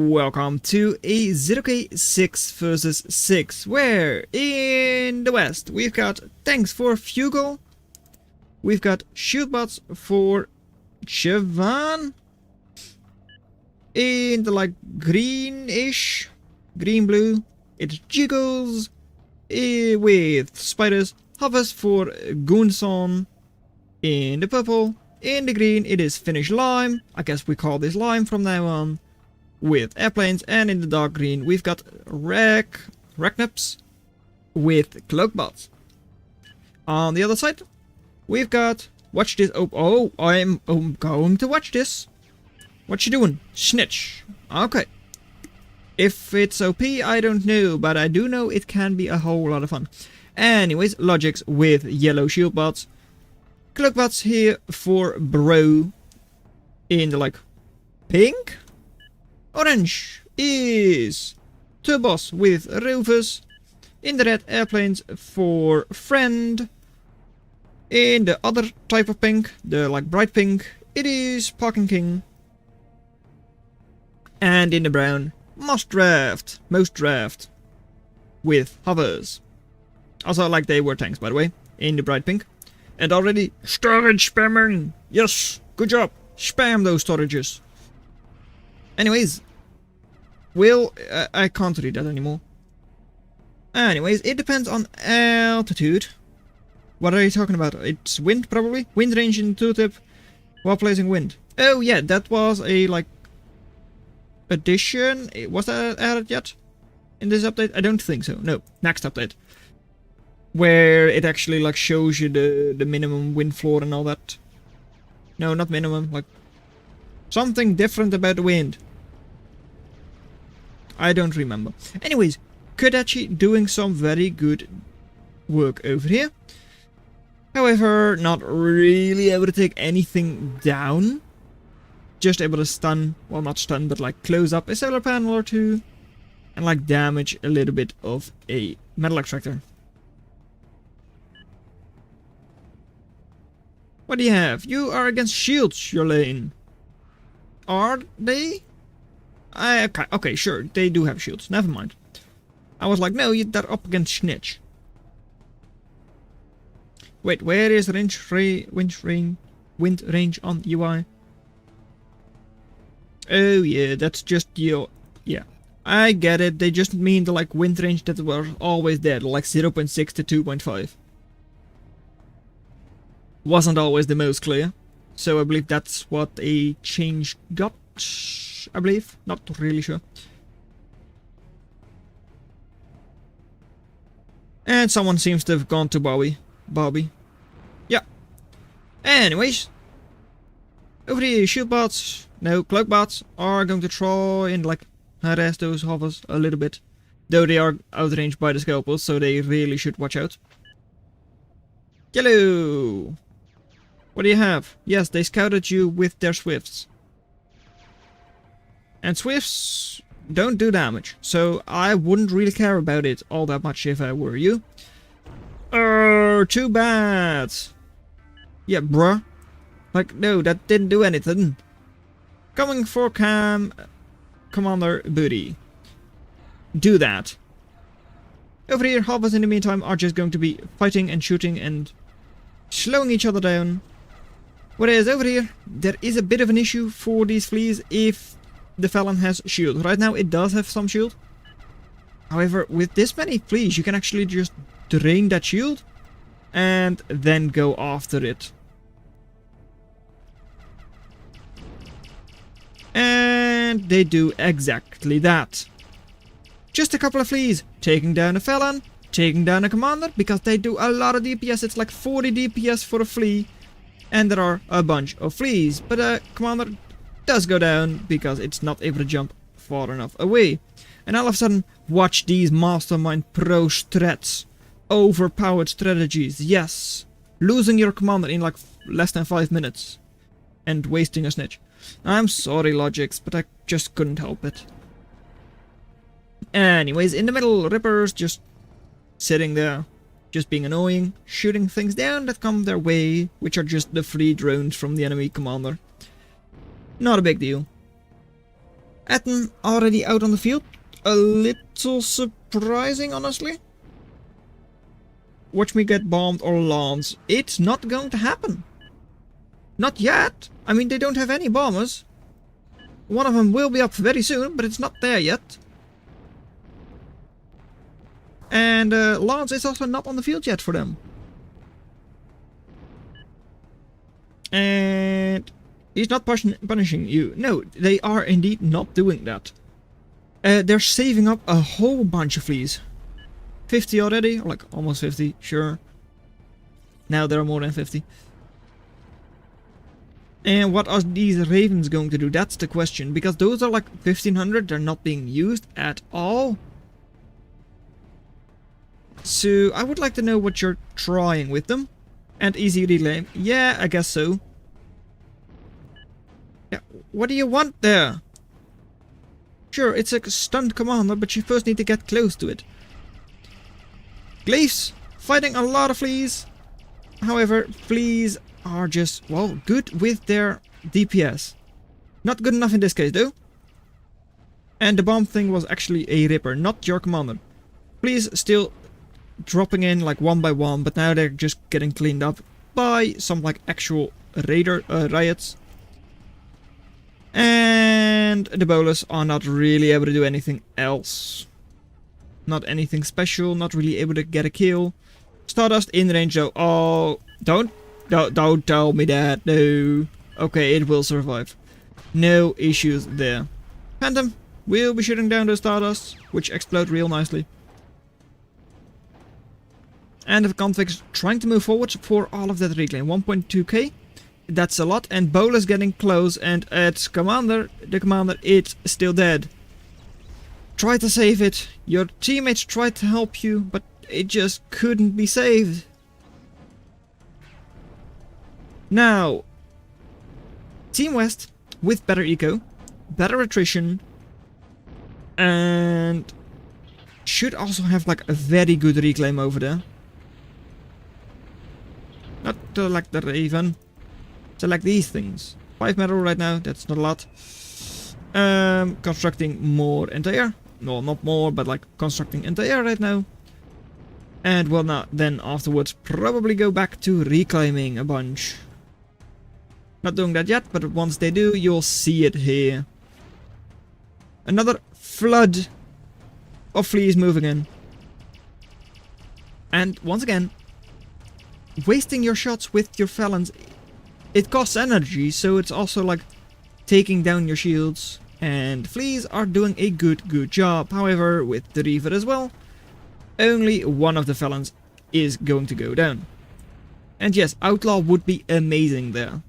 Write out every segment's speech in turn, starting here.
Welcome to a zerok 6 versus 6, where in the west we've got tanks for Fugal, we've got shield bots for Chavan, in the greenish, green-blue, it's Jiggles, with spiders, hovers for Goonson, in the purple, in the green it is Finnish Lime, I guess we call this Lime from now on, with airplanes, and in the dark green we've got Ragnaps with cloakbots. On the other side we've got, watch this, oh I'm going to watch this. What you doing? Snitch. Okay. If it's OP I don't know, but I do know it can be a whole lot of fun. Anyways, Logics with yellow shield bots. Cloakbots here for Bro in the pink. Orange is Turbos with Rovers. In the red, airplanes for Friend. In the other type of pink, the bright pink, it is Parking King. And in the brown, most draft with Hovers. Also they were tanks, by the way, in the bright pink. And already storage spamming. Yes, good job. Spam those storages. Anyways, I can't read that anymore. Anyways, it depends on altitude. What are you talking about? It's wind, probably? Wind range in tooltip while placing wind. Oh yeah, that was a addition. Was that added yet in this update? I don't think so. No, next update. Where it actually shows you the minimum wind floor and all that. No, not minimum, something different about the wind. I don't remember. Anyways, Kodachi doing some very good work over here. However, not really able to take anything down. Just able to stun, well not stun, but close up a solar panel or two. And damage a little bit of a metal extractor. What do you have? You are against shields, your lane. Are they? Okay, sure, they do have shields. Never mind. I was no, they're up against Snitch. Wait, where is wind range on UI? Oh yeah, that's just your... Yeah, I get it. They just mean the wind range that were always there, 0.6 to 2.5. Wasn't always the most clear, so I believe that's what a change got. I believe, not really sure. And someone seems to have gone to Bobby. Yeah. Anyways, over the shield bots, no cloak bots, are going to try and harass those hovers a little bit. Though they are outranged by the scalpels, so they really should watch out. Yellow! What do you have? Yes, they scouted you with their swifts. And swifts don't do damage, so I wouldn't really care about it all that much if I were you. Too bad. Yeah, bruh. No, that didn't do anything. Coming for Commander Booty. Do that. Over here, hovers in the meantime are just going to be fighting and shooting and slowing each other down. Whereas over here, there is a bit of an issue for these fleas if the Felon has shield. Right now it does have some shield. However, with this many fleas, you can actually just drain that shield and then go after it. And they do exactly that. Just a couple of fleas, taking down a Felon, taking down a commander, because they do a lot of DPS. It's 40 DPS for a flea. And there are a bunch of fleas, but a commander does go down because it's not able to jump far enough away. And all of a sudden, watch these mastermind pro strats. Overpowered strategies, yes. Losing your commander in less than 5 minutes. And wasting a snitch. I'm sorry, Logics, but I just couldn't help it. Anyways, in the middle, Rippers just sitting there. Just being annoying, shooting things down that come their way, which are just the free drones from the enemy commander. Not a big deal. Etten already out on the field. A little surprising, honestly. Watch me get bombed or Lance. It's not going to happen. Not yet. I mean, they don't have any bombers. One of them will be up very soon, but it's not there yet. And Lance is also not on the field yet for them. And he's not punishing you. No, they are indeed not doing that. They're saving up a whole bunch of fleas. 50 already, or like almost 50, sure. Now there are more than 50. And what are these ravens going to do? That's the question, because those are like 1500, they're not being used at all. So I would like to know what you're trying with them. And easy relay. Yeah, I guess so. Yeah, what do you want there? Sure, it's a stunned commander, but you first need to get close to it. Fleas fighting a lot of fleas. However, fleas are just, well, good with their DPS. Not good enough in this case, though. And the bomb thing was actually a ripper, not your commander. Fleas still dropping in like one by one, but now they're just getting cleaned up by some like actual riots. And the bolus are not really able to do anything else. Not anything special, not really able to get a kill. Stardust in range though. Oh, don't tell me that, no. Okay, it will survive. No issues there. Phantom will be shooting down those Stardusts, which explode real nicely. And the convicts trying to move forward for all of that reclaim. 1.2k. That's a lot. And Bolus getting close. And its commander, the commander, it's still dead. Try to save it. Your teammates tried to help you, but it just couldn't be saved. Now, Team West with better eco, better attrition, and should also have like a very good reclaim over there. Not like the Raven. Select these things. 5 metal right now, that's not a lot. Constructing more anti-air. No, not more, but like constructing anti-air right now. And will not then afterwards probably go back to reclaiming a bunch. Not doing that yet, but once they do, you'll see it here. Another flood of fleas moving in. And once again, wasting your shots with your Felons, it costs energy, so it's also like taking down your shields. And fleas are doing a good job. However, with the Reaver as well, only one of the Felons is going to go down. And yes, Outlaw would be amazing there.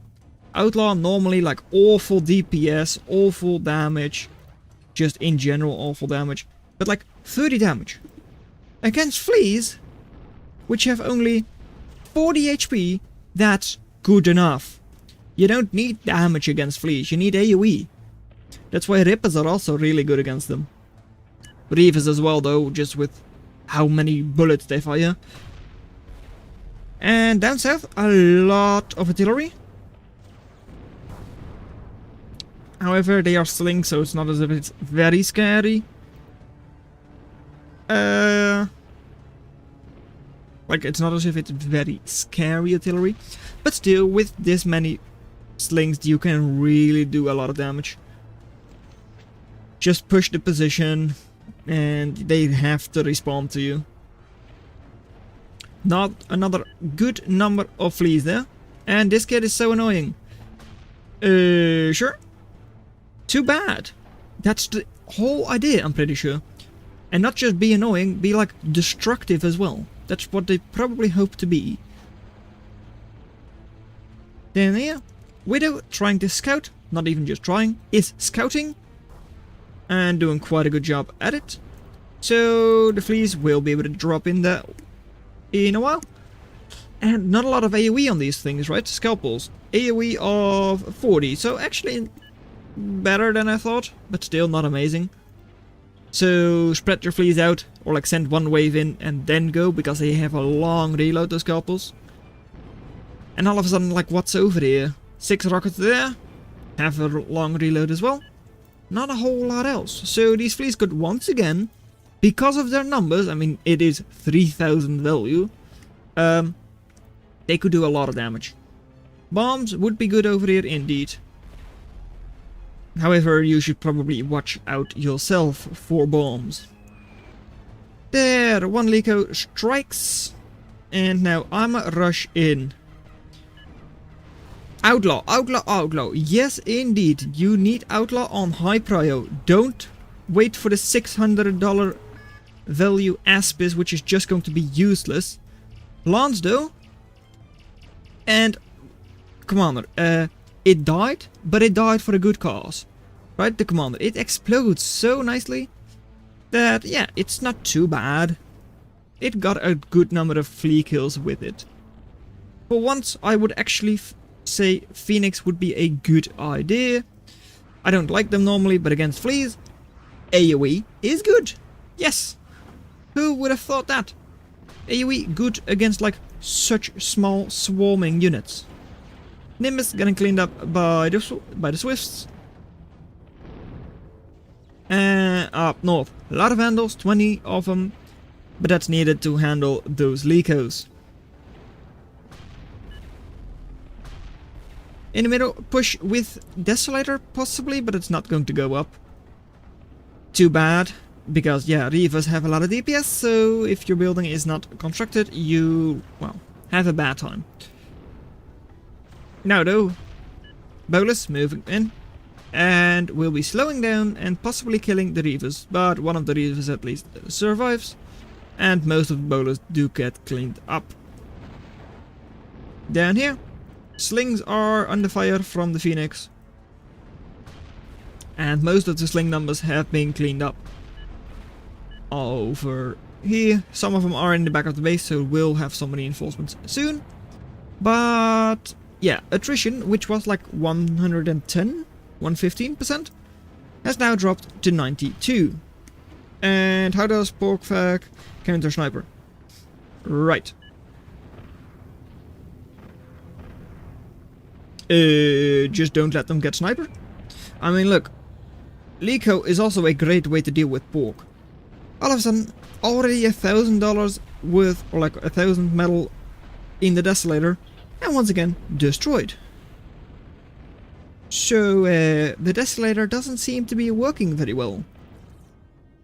Outlaw normally like awful DPS, awful damage, just in general awful damage, but like 30 damage. Against fleas, which have only 40 HP, that's good enough. You don't need damage against fleas, you need AoE. That's why Rippers are also really good against them. Reavers as well though, just with how many bullets they fire. And down south, a lot of artillery. However, they are slings, so it's not as if it's very scary. Like, it's not as if it's very scary artillery. But still, with this many slings, you can really do a lot of damage. Just push the position, and they have to respond to you. Not another good number of fleas there. And this kid is so annoying. Sure. Too bad. That's the whole idea, I'm pretty sure. And not just be annoying, be like destructive as well. That's what they probably hope to be. Then here, Widow trying to scout, not even just trying, is scouting. And doing quite a good job at it. So the fleas will be able to drop in there in a while. And not a lot of AoE on these things, right? Scalpels. AoE of 40, so actually better than I thought, but still not amazing. So spread your fleas out, or like send one wave in and then go, because they have a long reload, those scalpels. And all of a sudden, like, what's over here? 6 rockets there, have a long reload as well. not a whole lot else. So these fleas could once again, because of their numbers, I mean it is 3000 value, they could do a lot of damage. Bombs would be good over here indeed. However, you should probably watch out yourself for bombs. There, one Lico strikes. And now I'ma rush in. Outlaw, outlaw, outlaw. Yes, indeed. You need outlaw on high prio. Don't wait for the $600 value Aspis, which is just going to be useless. Lance, though. And Commander. It died, but it died for a good cause. Right, the Commander. It explodes so nicely that, yeah, it's not too bad. It got a good number of flea kills with it. For once, I would actually say Phoenix would be a good idea. I don't like them normally, but against fleas, AoE is good. Yes. Who would have thought that? AoE good against like such small swarming units. Nimbus getting cleaned up by the Swifts. Up north, a lot of Vandals, 20 of them. But that's needed to handle those Licos. In the middle, push with Desolator, possibly, but it's not going to go up. Too bad, because, yeah, Reavers have a lot of DPS, so if your building is not constructed, you, well, have a bad time. Now, though, Bolus moving in, and will be slowing down and possibly killing the Reavers, but one of the Reavers at least survives. And most of the bowlers do get cleaned up. Down here, slings are under fire from the Phoenix. And most of the sling numbers have been cleaned up. Over here, some of them are in the back of the base, so we'll have some reinforcements soon. But yeah, attrition, which was like 115%, has now dropped to 92. And how does Porkfag counter sniper? Right. Just don't let them get sniper. I mean, look. Lico is also a great way to deal with pork. All of a sudden, already $1,000 worth, or like 1,000 metal in the Desolator, and once again, destroyed. So, the Desolator doesn't seem to be working very well.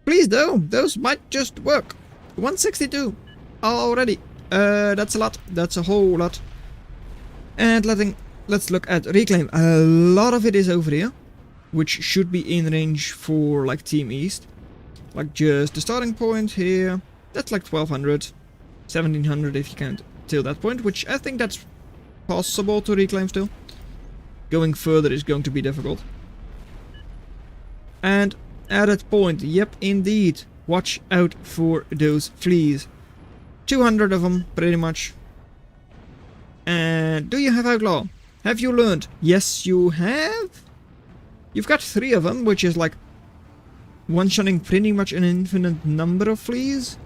Please though, those might just work. 162 already. That's a lot. That's a whole lot. And let's look at reclaim. A lot of it is over here, which should be in range for like Team East. Like just the starting point here. That's like 1200, 1700 if you count till that point, which I think that's possible to reclaim still. Going further is going to be difficult. And at that point, yep, indeed, watch out for those fleas. 200 of them, pretty much. And do you have Outlaw? Have you learned? Yes, you have. You've got 3 of them, which is like one-shotting pretty much an infinite number of fleas.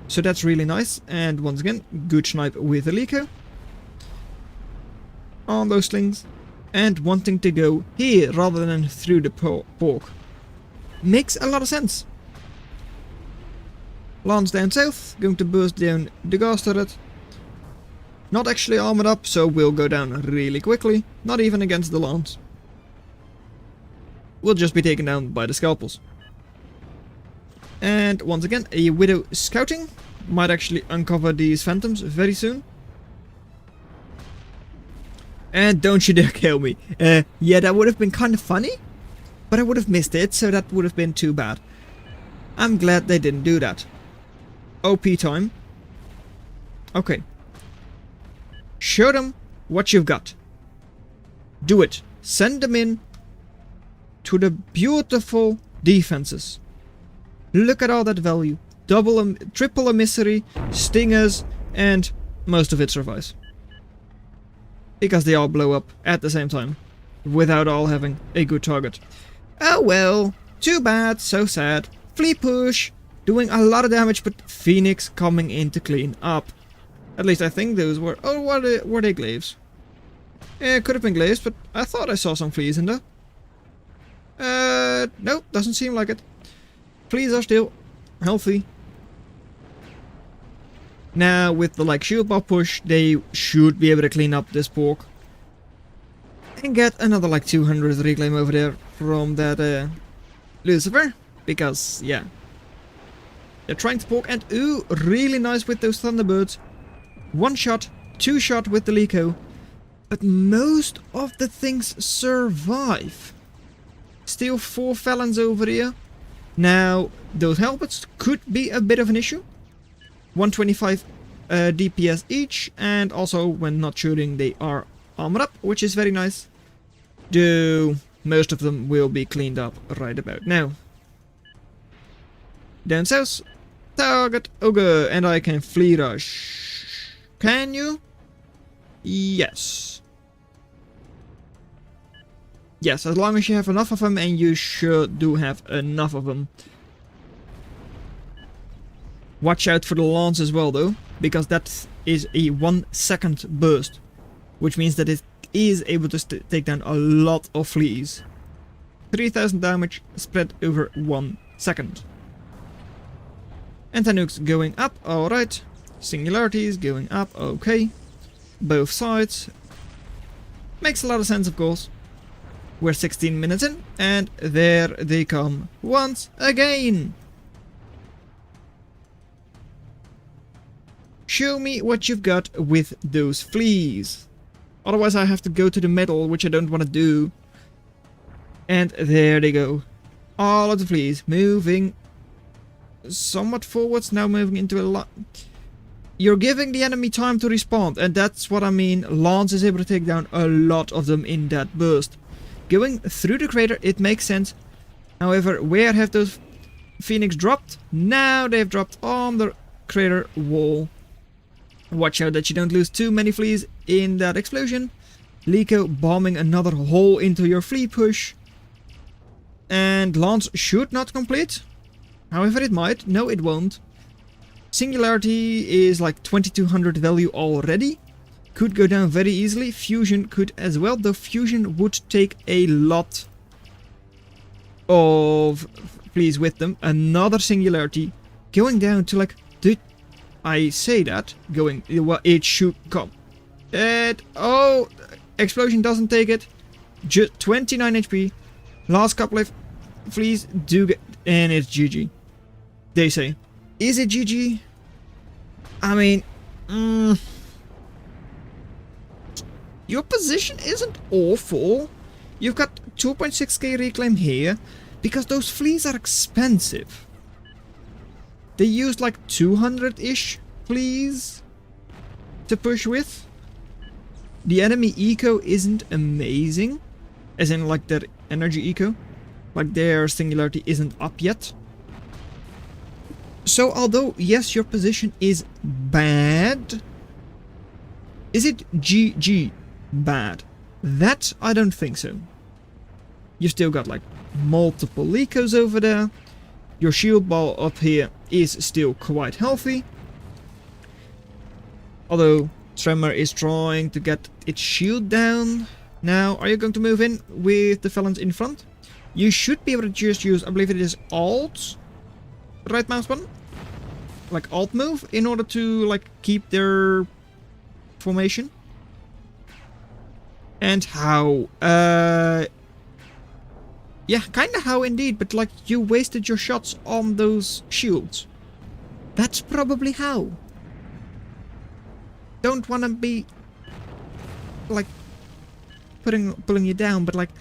So that's really nice. And once again, good snipe with Alico on those slings. And wanting to go here rather than through the pork. Makes a lot of sense. Lance down south, going to burst down the gas turret. Not actually armored up, so we'll go down really quickly. Not even against the Lance. We'll just be taken down by the scalpels. And once again, a Widow scouting. Might actually uncover these phantoms very soon. And don't you dare kill me. Yeah, that would have been kind of funny. But I would have missed it, so that would have been too bad. I'm glad they didn't do that. OP time. Okay. Show them what you've got. Do it. Send them in to the beautiful defenses. Look at all that value. Triple emissary, stingers, and most of it survives. Because they all blow up at the same time. Without all having a good target. Oh well, too bad, so sad. Flea push, doing a lot of damage, but Phoenix coming in to clean up. At least I think those were... Oh, were they glaives? Yeah, it could have been glaives, but I thought I saw some fleas in there. Nope, doesn't seem like it. Fleas are still healthy. Now, with the like shield bar push, they should be able to clean up this pork. And get another like 200 reclaim over there from that Lucifer. Because, yeah. They're trying to pork, and ooh, really nice with those Thunderbirds. 1 shot, 2 shot with the Lico. But most of the things survive. Still 4 felons over here. Now, those helmets could be a bit of an issue. 125 DPS each, and also when not shooting they are armored up, which is very nice. Though most of them will be cleaned up right about now. Down south, target ogre, and I can flea rush. Can you? Yes. Yes, as long as you have enough of them, and you sure do have enough of them. Watch out for the lance as well though, because that is a 1 second burst, which means that it is able to take down a lot of fleas. 3000 damage spread over 1 second. Anti-nukes going up, alright. Singularities going up, okay. Both sides. Makes a lot of sense, of course. We're 16 minutes in, and there they come once again. Show me what you've got with those fleas. Otherwise I have to go to the middle, which I don't want to do. And there they go. All of the fleas moving somewhat forwards, now moving into a lot. You're giving the enemy time to respond, and that's what I mean. Lance is able to take down a lot of them in that burst. Going through the crater, it makes sense. However, where have those Phoenix dropped? Now they've dropped on the crater wall. Watch out that you don't lose too many fleas in that explosion. Lico bombing another hole into your flea push. And Lance should not complete. However, it might. No, it won't. Singularity is like 2200 value already. Could go down very easily. Fusion could as well, though Fusion would take a lot of fleas with them. Another Singularity going down to like... I say that, going, well, it should come. Oh, explosion doesn't take it. Just 29 HP. Last couple of fleas do get, and it's GG. They say. Is it GG? I mean, your position isn't awful. You've got 2.6k reclaim here, because those fleas are expensive. They used like 200-ish fleas to push with. The enemy eco isn't amazing, as in like their energy eco. Like their singularity isn't up yet. So although, yes, your position is bad, is it GG bad? That I don't think so. You still got like multiple Licos over there. Your shield ball up here is still quite healthy. Although Tremor is trying to get its shield down. Now, are you going to move in with the felons in front? You should be able to just use, I believe it is Alt, right mouse button, like Alt move, in order to like keep their formation. And how? Yeah, kinda how indeed, but like you wasted your shots on those shields. That's probably how. Don't wanna be like pulling you down, but like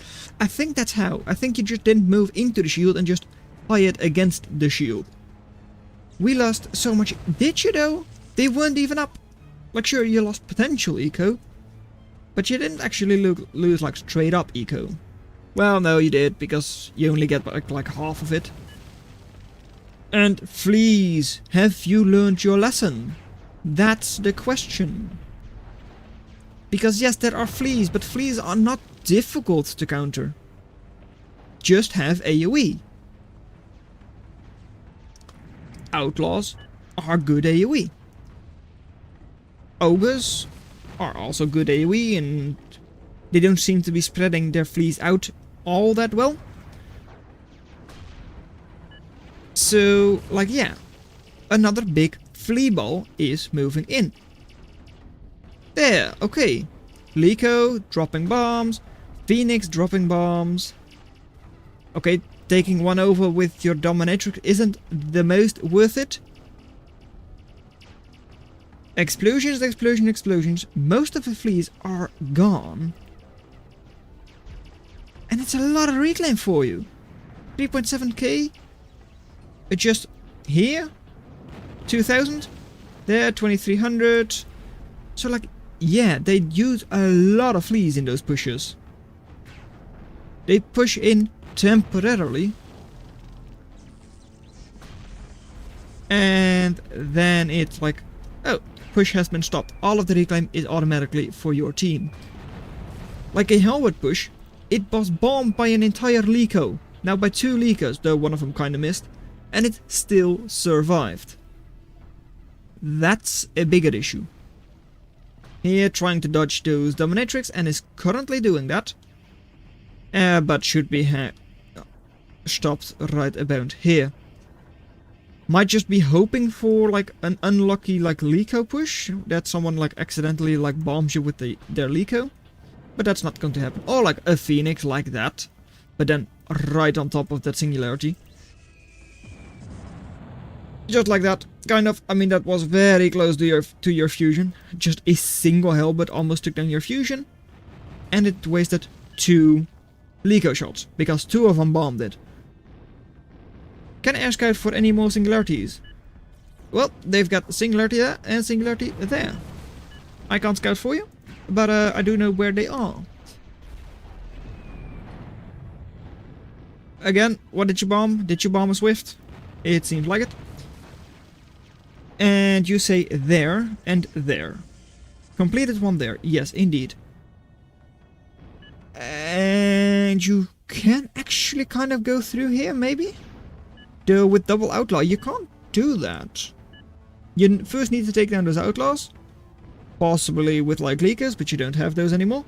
I think that's how. I think you just didn't move into the shield and just fired against the shield. We lost so much. Did you though? They weren't even up. Like sure, you lost potential eco, but you didn't actually lose like straight up eco. Well, no, you did, because you only get like half of it. And Fleas, have you learned your lesson? That's the question. Because yes, there are Fleas, but Fleas are not difficult to counter. Just have AoE. Outlaws are good AoE. Ogres are also good AoE, and they don't seem to be spreading their Fleas out all that well. So, like, yeah, another big flea ball is moving in. There, okay. Lico dropping bombs, Phoenix dropping bombs. Okay, taking one over with your dominatrix isn't the most worth it. Explosions, explosions, explosions. Most of the fleas are gone. And it's a lot of reclaim for you. 3.7k. Just here. 2000. There, 2300. So like, yeah, they use a lot of fleas in those pushes. They push in temporarily. And then it's like, oh, push has been stopped. All of the reclaim is automatically for your team. Like a Hellwood push, it was bombed by an entire Lico. Now by 2 Licos, though one of them kinda missed. And it still survived. That's a bigger issue. Here trying to dodge those dominatrix and is currently doing that. But should be stopped right about here. Might just be hoping for like an unlucky like Lico push. That someone like accidentally like bombs you with their Lico. But that's not going to happen. Or like a Phoenix like that. But then right on top of that singularity. Just like that. Kind of. I mean that was very close to your fusion. Just a single Hellbot almost took down your fusion. And it wasted 2 Lico shots. Because 2 of them bombed it. Can I scout for any more singularities? Well, they've got singularity there and singularity there. I can't scout for you, but I do know where they are. Again, what did you bomb? Did you bomb a Swift? It seems like it. And you say there and there. Completed one there. Yes, indeed. And you can actually kind of go through here, maybe? Though with double outlaw, you can't do that. You first need to take down those outlaws. Possibly with like leakers, but you don't have those anymore.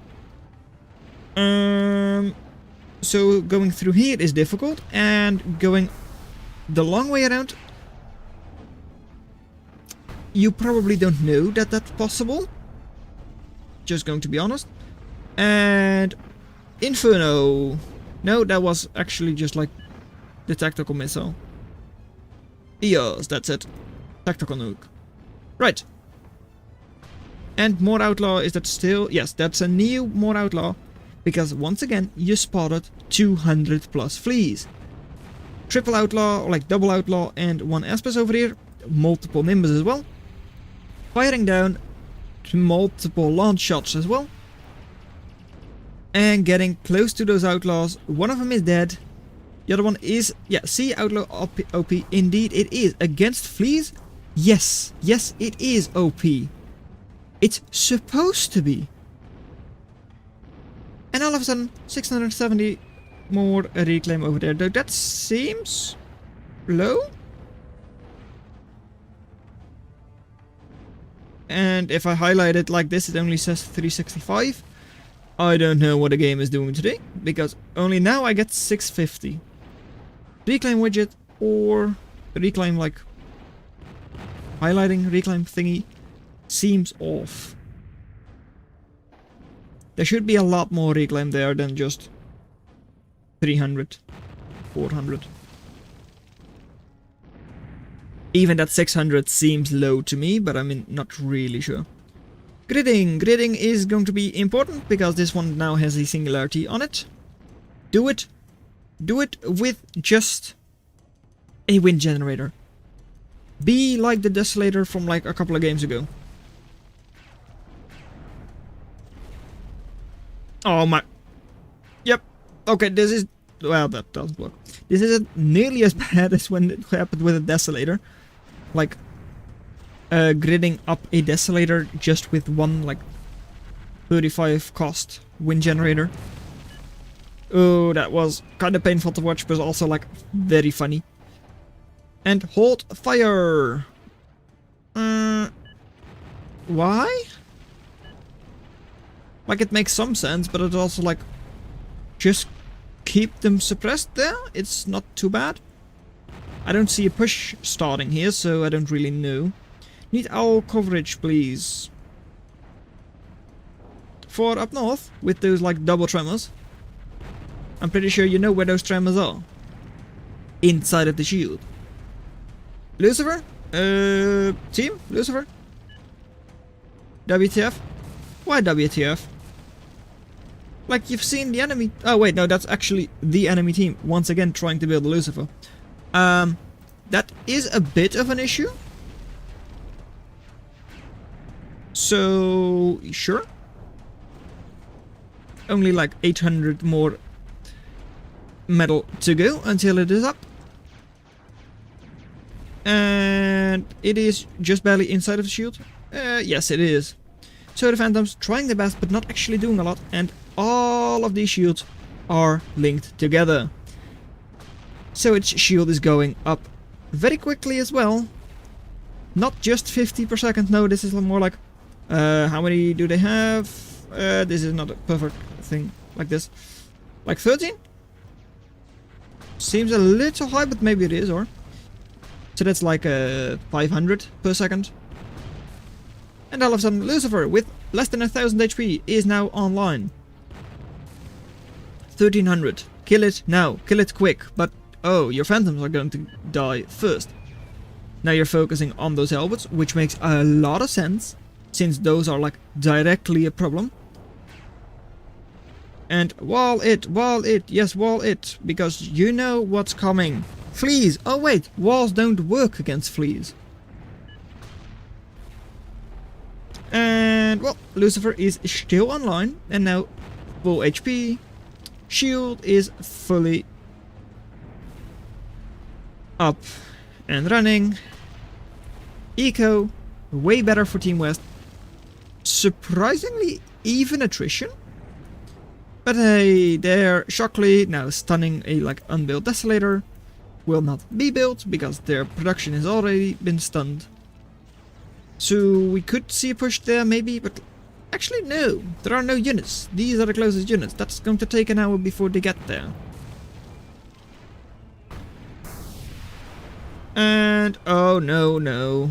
So going through here is difficult, and going the long way around, you probably don't know that that's possible. Just going to be honest. And Inferno. No, that was actually just like the tactical missile. Yes, that's it. Tactical nuke. Right. And more outlaw, is that still? Yes, that's a new more outlaw. Because once again, you spotted 200 plus fleas. Triple outlaw, or like double outlaw, and 1 Aspis over here. Multiple Nimbus as well. Firing down multiple launch shots as well. And getting close to those outlaws. One of them is dead. The other one is, yeah, see, outlaw OP. Indeed, it is. Against fleas? Yes. Yes, it is OP. It's supposed to be. And all of a sudden, 670 more reclaim over there. Though that seems low. And if I highlight it like this, it only says 365. I don't know what the game is doing today, because only now I get 650. Reclaim widget or reclaim like highlighting reclaim thingy seems off. There should be a lot more reclaim there than just 300, 400. Even that 600 seems low to me, but I'm not really sure. Gridding. Gridding is going to be important because this one now has a singularity on it. Do it. Do it with just a wind generator. Be like the Desolator from like a couple of games ago. Oh my. Yep. Okay, this is... Well, that doesn't work. This isn't nearly as bad as when it happened with a Desolator. Like, gridding up a Desolator just with one, like, 35 cost wind generator. Oh, that was kind of painful to watch, but also, like, very funny. And hold fire! Why? Like, it makes some sense, but it's also, like, just keep them suppressed there. It's not too bad. I don't see a push starting here, so I don't really know. Need all coverage, please. For up north, with those like double tremors. I'm pretty sure you know where those tremors are. Inside of the shield. Lucifer? Team? Lucifer? WTF? Why WTF? Like, you've seen the enemy... Oh wait, no, that's actually the enemy team. Once again trying to build a Lucifer. That is a bit of an issue. So, sure. Only like 800 more metal to go until it is up. And it is just barely inside of the shield. Yes, it is. So the Phantoms trying their best but not actually doing a lot, and all of these shields are linked together. So its shield is going up very quickly as well. Not just 50 per second, no, this is more like... how many do they have? This is not a perfect thing like this. Like 13? Seems a little high, but maybe it is, or... So that's like 500 per second. And all of a sudden Lucifer, with less than 1000 HP, is now online. 1300. Kill it now. Kill it quick. But, oh, your Phantoms are going to die first. Now you're focusing on those helmets, which makes a lot of sense, since those are like directly a problem. And wall it, yes, wall it, because you know what's coming. Fleas! Oh wait, walls don't work against fleas. And, well, Lucifer is still online, and now full HP. Shield is fully up and running. Eco, way better for Team West. Surprisingly even attrition. But hey, there, Shockley, now stunning a like unbuilt Desolator, will not be built because their production has already been stunned. So we could see a push there maybe, but actually no, there are no units. These are the closest units. That's going to take an hour before they get there. And oh no.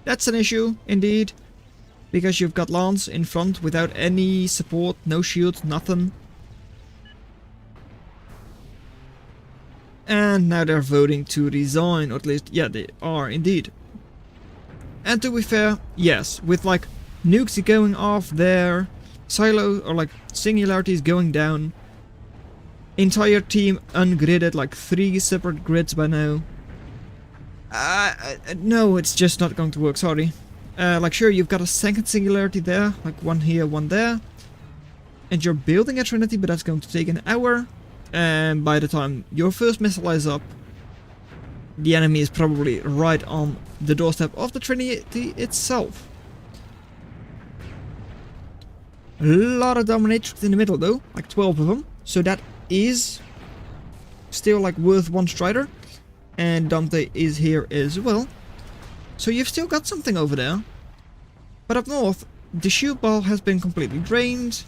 That's an issue indeed. Because you've got Lance in front without any support, no shield, nothing. And now they're voting to resign, or at least, yeah, they are indeed. And to be fair, yes, with like nukes going off there, silos or like singularities going down, entire team ungridded, like 3 separate grids by now. No, it's just not going to work, sorry. Like sure, you've got a second singularity there, like one here, one there. And you're building a Trinity, but that's going to take an hour. And by the time your first missile is up, the enemy is probably right on the doorstep of the Trinity itself. A lot of dominatrix in the middle though, like 12 of them. So that is still like worth one Strider. And Dante is here as well. So you've still got something over there. But up north, the shield ball has been completely drained.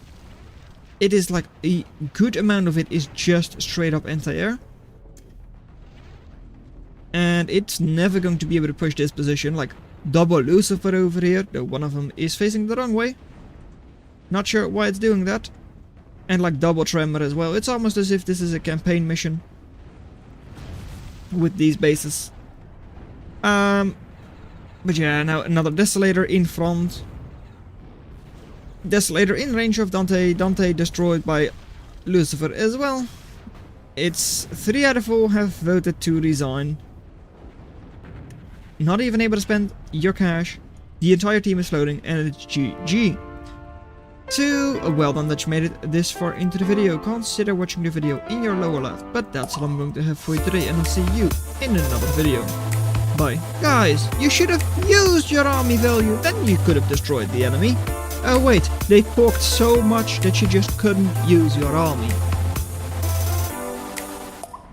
It is like a good amount of it is just straight up anti-air. And it's never going to be able to push this position. Like double Lucifer over here, though one of them is facing the wrong way. Not sure why it's doing that. And like double Tremor as well. It's almost as if this is a campaign mission with these bases. But yeah, now another Desolator in front. Desolator in range of Dante. Dante destroyed by Lucifer as well. It's 3 out of 4 have voted to resign. Not even able to spend your cash. The entire team is floating and it's GG. So, well done that you made it this far into the video. Consider watching the video in your lower left. But that's all I'm going to have for you today, and I'll see you in another video. Bye. Guys, you should have used your army value, then you could have destroyed the enemy. Oh wait, they porked so much that you just couldn't use your army.